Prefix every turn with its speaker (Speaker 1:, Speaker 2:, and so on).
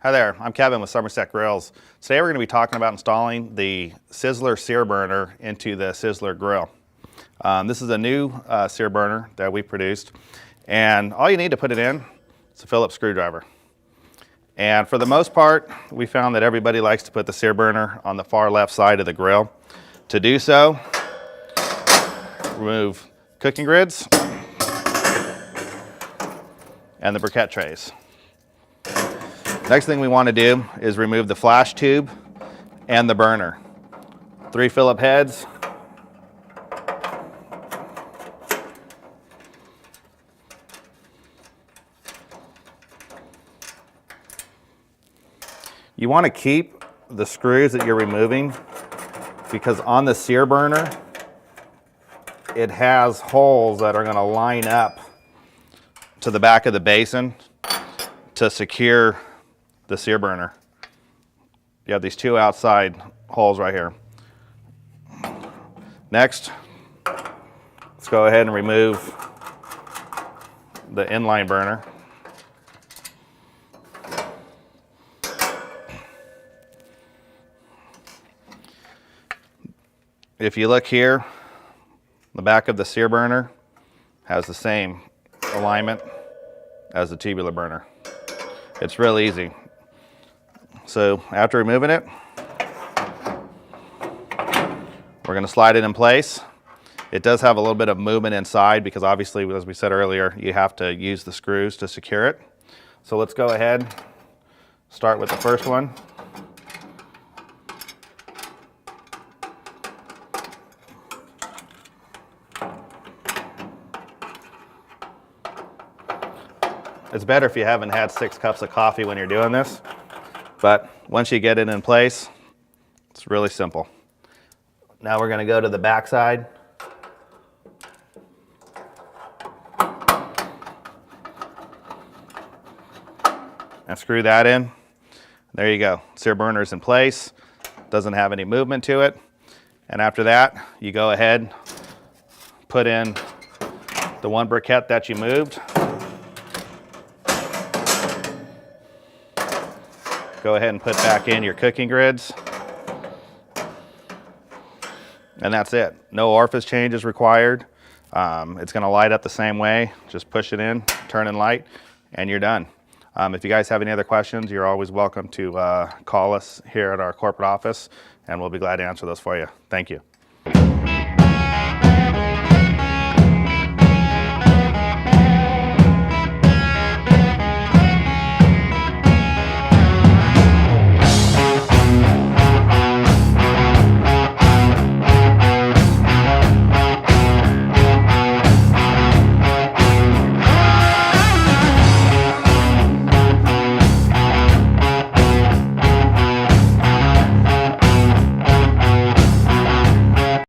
Speaker 1: Hi there, I'm Kevin with Summerset Grills. Today we're going to be talking about installing the Sizzler sear burner into the Sizzler grill. This is a new sear burner that we produced, and all you need to put it in is a Phillips screwdriver. And for the most part, we found that everybody likes to put the sear burner on the far left side of the grill. To do so, remove cooking grids and the briquette trays. Next thing we want to do is remove the flash tube and the burner. 3 Phillip heads. You want to keep the screws that you're removing because on the sear burner, it has holes that are going to line up to the back of the basin to secure the sear burner. You have these 2 outside holes right here. Next, let's go ahead and remove the inline burner. If you look here, the back of the sear burner has the same alignment as the tubular burner. It's real easy. So after removing it, we're going to slide it in place. It does have a little bit of movement inside because obviously, as we said earlier, you have to use the screws to secure it. So let's go ahead, start with the first one. It's better if you haven't had 6 cups of coffee when you're doing this, but once you get it in place, it's really simple. Now we're going to go to the back side. And screw that in. There you go. Sear burner is in place. Doesn't have any movement to it. And after that, you go ahead, put in the 1 briquette that you moved. Go ahead and put back in your cooking grids. And that's it. No orifice changes required. It's going to light up the same way. Just push it in, turn and light, and you're done. If you guys have any other questions, you're always welcome to call us here at our corporate office, and we'll be glad to answer those for you. Thank you.